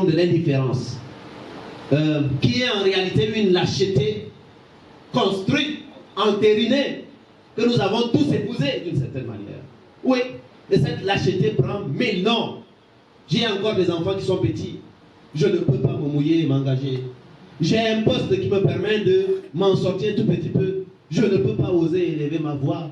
de l'indifférence, qui est en réalité une lâcheté construite, entérinée, que nous avons tous épousée d'une certaine manière. Oui, et cette lâcheté prend 1000 noms. J'ai encore des enfants qui sont petits. Je ne peux pas me mouiller et m'engager. J'ai un poste qui me permet de m'en sortir un tout petit peu. Je ne peux pas oser élever ma voix.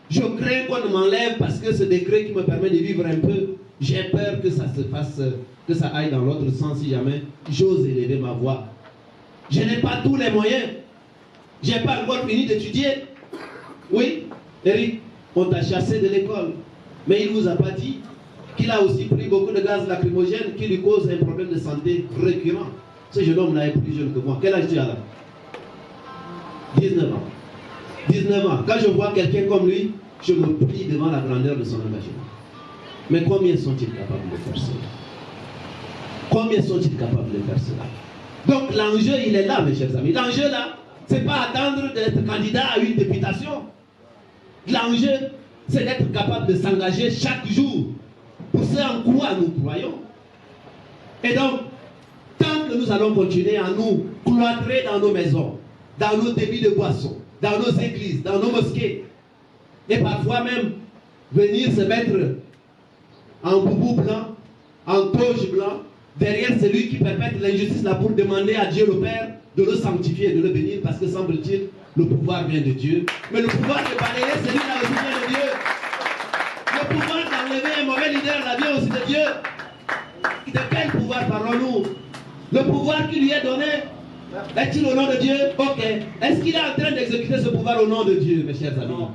Je crains qu'on m'enlève parce que ce décret qui me permet de vivre un peu, j'ai peur que ça se fasse, que ça aille dans l'autre sens si jamais j'ose élever ma voix. Je n'ai pas tous les moyens. Je n'ai pas encore fini d'étudier. Oui, Eric, on t'a chassé de l'école. Mais il ne vous a pas dit qu'il a aussi pris beaucoup de gaz lacrymogène qui lui cause un problème de santé récurrent. Ce jeune homme là est plus jeune que moi. Quel âge tu as là? 19 ans. 19 ans. Quand je vois quelqu'un comme lui, je me plie devant la grandeur de son engagement. Mais combien sont-ils capables de faire cela? Combien sont-ils capables de faire cela? Donc l'enjeu, il est là, mes chers amis. L'enjeu là, ce n'est pas attendre d'être candidat à une députation. L'enjeu, c'est d'être capable de s'engager chaque jour pour ce en quoi nous croyons. Et donc, tant que nous allons continuer à nous cloîtrer dans nos maisons, dans nos débits de boissons, dans nos églises, dans nos mosquées, et parfois même venir se mettre en boubou blanc, en toge blanc, derrière celui qui perpètre l'injustice là pour demander à Dieu le Père de le sanctifier et de le bénir, parce que semble-t-il, le pouvoir vient de Dieu. Mais le pouvoir de balayer celui-là aussi vient de Dieu. Le pouvoir d'enlever un mauvais leader là vient aussi de Dieu. De quel pouvoir parlons-nous? Le pouvoir qui lui est donné est-il au nom de Dieu? Ok. Est-ce qu'il est en train d'exécuter ce pouvoir au nom de Dieu, mes chers amis?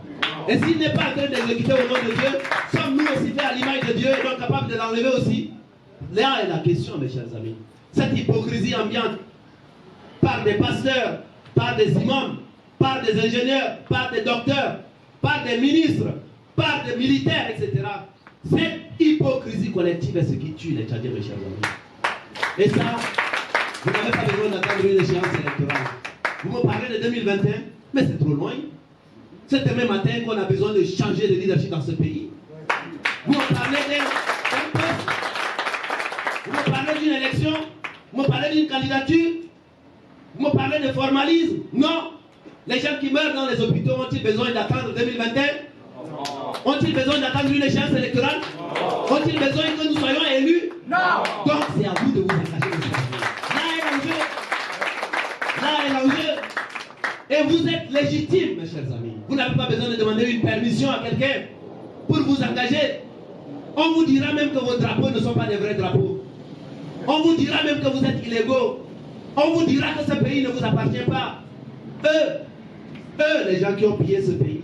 Et s'il n'est pas en train d'exécuter au nom de Dieu, sommes-nous aussi faits à l'image de Dieu et donc capables de l'enlever aussi? Là est la question, mes chers amis. Cette hypocrisie ambiante, par des pasteurs, par des imams, par des ingénieurs, par des docteurs, par des ministres, par des militaires, etc. Cette hypocrisie collective est ce qui tue les Tchadiens, mes chers amis. Et ça, vous n'avez pas besoin d'attendre une échéance électorale. Vous me parlez de 2021, mais c'est trop loin. C'est demain matin qu'on a besoin de changer de leadership dans ce pays. Vous me parlez d'un poste, vous me parlez d'une élection, vous me parlez d'une candidature, vous me parlez de formalisme. Non. Les gens qui meurent dans les hôpitaux ont-ils besoin d'attendre 2021? Ont-ils besoin d'attendre une échéance électorale? Ont-ils besoin que nous soyons élus? Non. Donc c'est à vous de vous engager. Là est l'enjeu. Là est l'enjeu. Et vous êtes légitime, mes chers amis. Vous n'avez pas besoin de demander une permission à quelqu'un pour vous engager. On vous dira même que vos drapeaux ne sont pas des vrais drapeaux. On vous dira même que vous êtes illégaux. On vous dira que ce pays ne vous appartient pas. Eux, les gens qui ont pillé ce pays.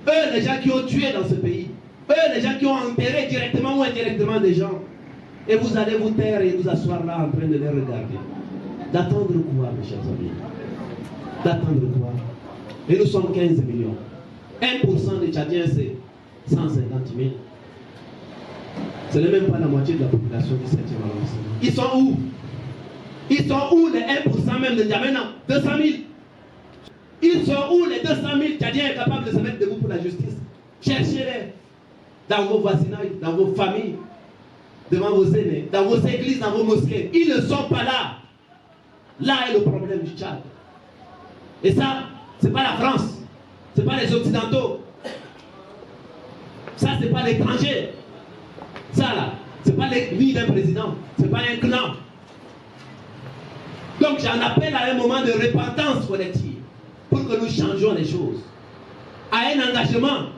Eux, les gens qui ont tué dans ce pays. Eux, les gens qui ont enterré directement ou indirectement des gens. Et vous allez vous taire et vous asseoir là en train de les regarder. D'attendre quoi, mes chers amis? D'attendre quoi? Et nous sommes 15 millions. 1% des Tchadiens, c'est 150 000. Ce n'est même pas la moitié de la population du 7e arrondissement. Ils sont où? Ils sont où les 1% même de N'Djamena? 200 000. Ils sont où les 200 000 Tchadiens capables de se mettre debout pour la justice? Cherchez-les dans vos voisinages, dans vos familles, devant vos aînés, dans vos églises, dans vos mosquées. Ils ne sont pas là. Là est le problème du Tchad. Et ça, ce n'est pas la France, ce n'est pas les Occidentaux. Ça, ce n'est pas l'étranger. Ça, là, ce n'est pas l'ennemi d'un président, ce n'est pas un clan. Donc, j'en appelle à un moment de repentance collective pour que nous changions les choses. À un engagement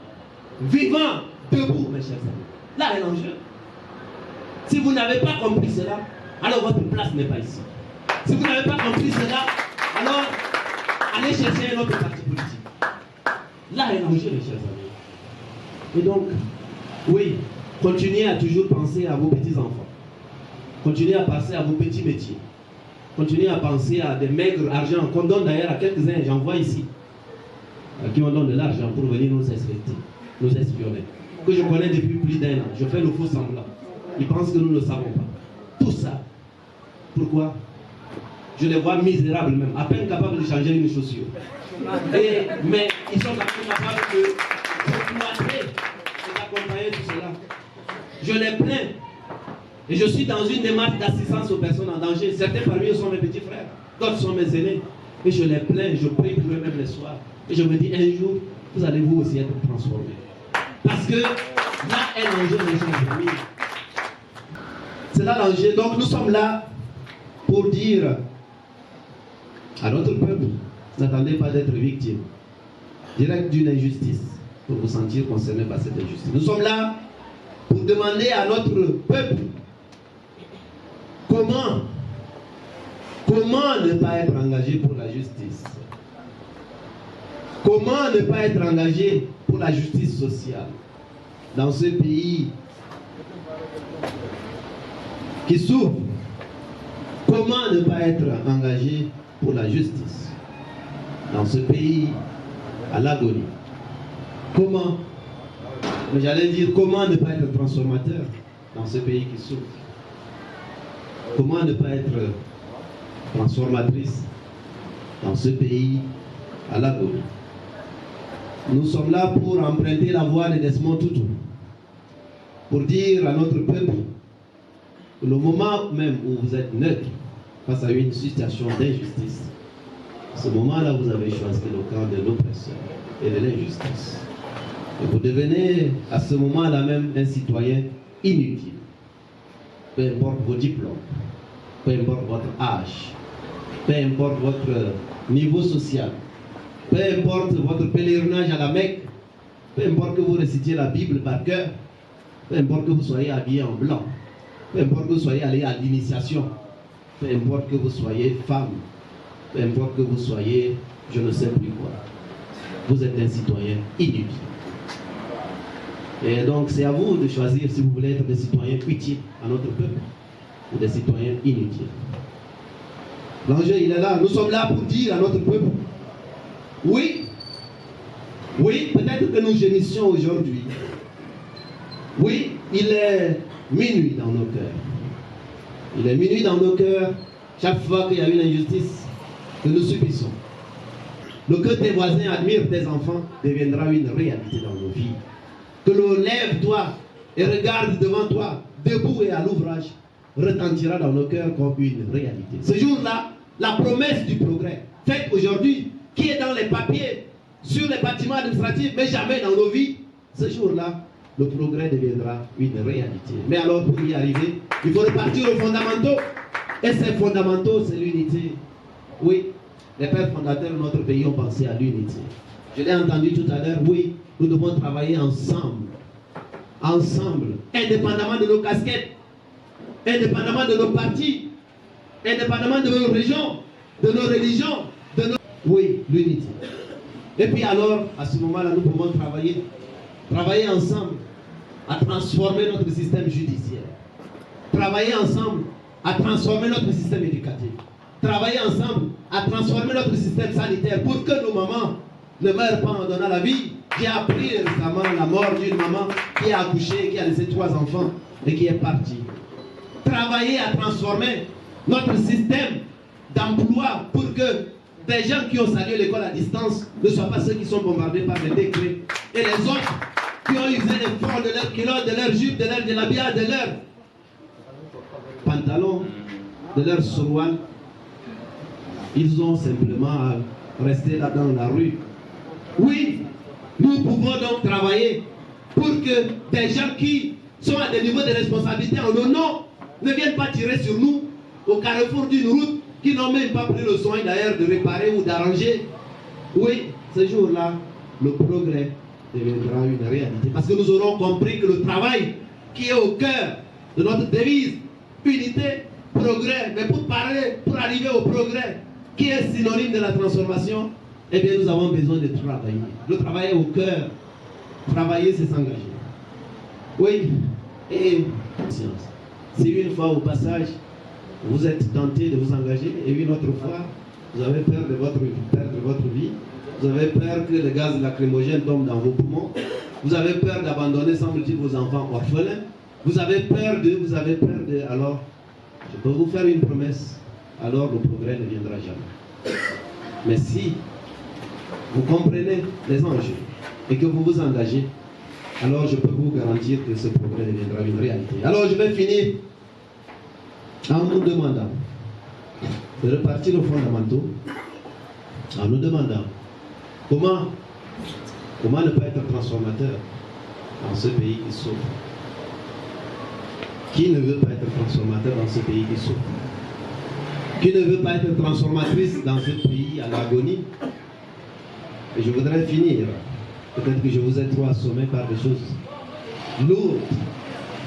vivant, debout, mes chers amis. Là est l'enjeu. Si vous n'avez pas compris cela, alors votre place n'est pas ici. Si vous n'avez pas compris cela, alors allez chercher un autre parti politique. Là est l'enjeu, mes chers amis. Et donc, oui, continuez à toujours penser à vos petits-enfants. Continuez à penser à vos petits métiers. Continuez à penser à des maigres argent qu'on donne d'ailleurs à quelques-uns, j'en vois ici, à qui on donne de l'argent pour venir nous inspecter, nous espionner. Que je connais depuis plus d'1 an. Je fais le faux semblant. Ils pensent que nous ne savons pas. Tout ça. Pourquoi? Je les vois misérables même, à peine capables de changer une chaussure. Mais ils sont capables de cloîtrer et d'accompagner tout cela. Je les plains Et je suis dans une démarche d'assistance aux personnes en danger. Certains parmi eux sont mes petits frères, d'autres sont mes aînés. Et je les plains, je prie pour eux même les soirs. Et je me dis, un jour, vous allez vous aussi être transformés. Parce que là est l'enjeu des gens. C'est là l'enjeu. Donc nous sommes là pour dire à notre peuple, n'attendez pas d'être victime direct d'une injustice pour vous sentir concerné par cette injustice. Nous sommes là pour demander à notre peuple comment ne pas être engagé pour la justice. Comment ne pas être engagé pour la justice sociale dans ce pays qui souffre? Comment ne pas être engagé pour la justice dans ce pays à l'agonie? Comment? Mais j'allais dire, comment ne pas être transformateur dans ce pays qui souffre? Comment ne pas être transformatrice dans ce pays à l'agonie? Nous sommes là pour emprunter la voie de Desmond Tutu, pour dire à notre peuple que le moment même où vous êtes neutre face à une situation d'injustice, ce moment-là, vous avez choisi le camp de l'oppresseur et de l'injustice. Et vous devenez à ce moment-là même un citoyen inutile. Peu importe vos diplômes, peu importe votre âge, peu importe votre niveau social, peu importe votre pèlerinage à la Mecque, peu importe que vous récitiez la Bible par cœur, peu importe que vous soyez habillé en blanc, peu importe que vous soyez allé à l'initiation, peu importe que vous soyez femme, peu importe que vous soyez je ne sais plus quoi, vous êtes un citoyen inutile. Et donc c'est à vous de choisir si vous voulez être des citoyens utiles à notre peuple ou des citoyens inutiles. L'enjeu il est là, nous sommes là pour dire à notre peuple, oui, peut-être que nous gémissions aujourd'hui. Oui, il est minuit dans nos cœurs. Il est minuit dans nos cœurs chaque fois qu'il y a une injustice que nous subissons. Le que tes voisins admirent tes enfants deviendra une réalité dans nos vies. Que le lève-toi et regarde devant toi, debout et à l'ouvrage, retentira dans nos cœurs comme une réalité. Ce jour-là, la promesse du progrès, faite aujourd'hui, qui est dans les papiers, sur les bâtiments administratifs, mais jamais dans nos vies, ce jour-là, le progrès deviendra une réalité. Mais alors, pour y arriver, il faut repartir aux fondamentaux. Et ces fondamentaux, c'est l'unité. Oui, les pères fondateurs de notre pays ont pensé à l'unité. Je l'ai entendu tout à l'heure, oui, nous devons travailler ensemble. Ensemble, indépendamment de nos casquettes, indépendamment de nos partis, indépendamment de nos régions, de nos religions, de nos... Oui, l'unité. Et puis alors, à ce moment-là, nous pouvons travailler ensemble à transformer notre système judiciaire. Travailler ensemble à transformer notre système éducatif. Travailler ensemble à transformer notre système sanitaire pour que nos mamans ne meurent pas en donnant la vie. J'ai appris récemment la mort d'une maman qui a accouché, qui a laissé 3 enfants et qui est partie. Travailler à transformer notre système d'emploi pour que des gens qui ont salué l'école à distance ne soient pas ceux qui sont bombardés par les décrets. Et les autres qui ont usé les fonds de leur culotte, de leur jupe, de leur délabia, de leur pantalon, de leur surwal, ils ont simplement resté là dans la rue. Oui, nous pouvons donc travailler pour que des gens qui sont à des niveaux de responsabilité en nos noms ne viennent pas tirer sur nous au carrefour d'une route qui n'ont même pas pris le soin d'ailleurs de réparer ou d'arranger. Oui, ce jour-là, le progrès deviendra une réalité. Parce que nous aurons compris que le travail qui est au cœur de notre devise, unité, progrès, mais pour arriver au progrès, qui est synonyme de la transformation, eh bien nous avons besoin de travailler. Le travail est au cœur. Travailler, c'est s'engager. Oui, et si une fois au passage, vous êtes tenté de vous engager, et une autre fois, vous avez peur de perdre votre vie, vous avez peur que le gaz lacrymogène tombe dans vos poumons, vous avez peur d'abandonner, semble-t-il, vos enfants orphelins, vous avez peur de, alors, je peux vous faire une promesse, alors le progrès ne viendra jamais. Mais si vous comprenez les enjeux et que vous vous engagez, alors je peux vous garantir que ce progrès deviendra une réalité. Alors je vais finir En nous demandant de repartir aux fondamentaux, en nous demandant comment ne pas être transformateur dans ce pays qui souffre. Qui ne veut pas être transformateur dans ce pays qui souffre? Qui ne veut pas être transformatrice dans ce pays à l'agonie? Et je voudrais finir. Peut-être que je vous ai trop assommé par des choses lourdes.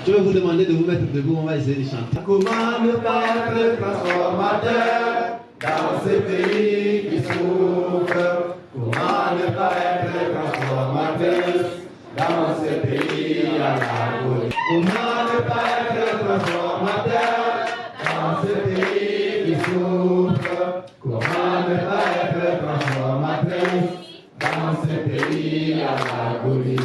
Je vais vous demander de vous mettre debout, on va essayer de chanter. Comment ne pas être transformateur dans ce pays qui souffre? Comment ne pas être transformateur dans ce pays à l'agonie? Comment ne pas être transformateur dans ce pays qui souffre? Comment ne pas être transformateur dans ce pays à l'agonie?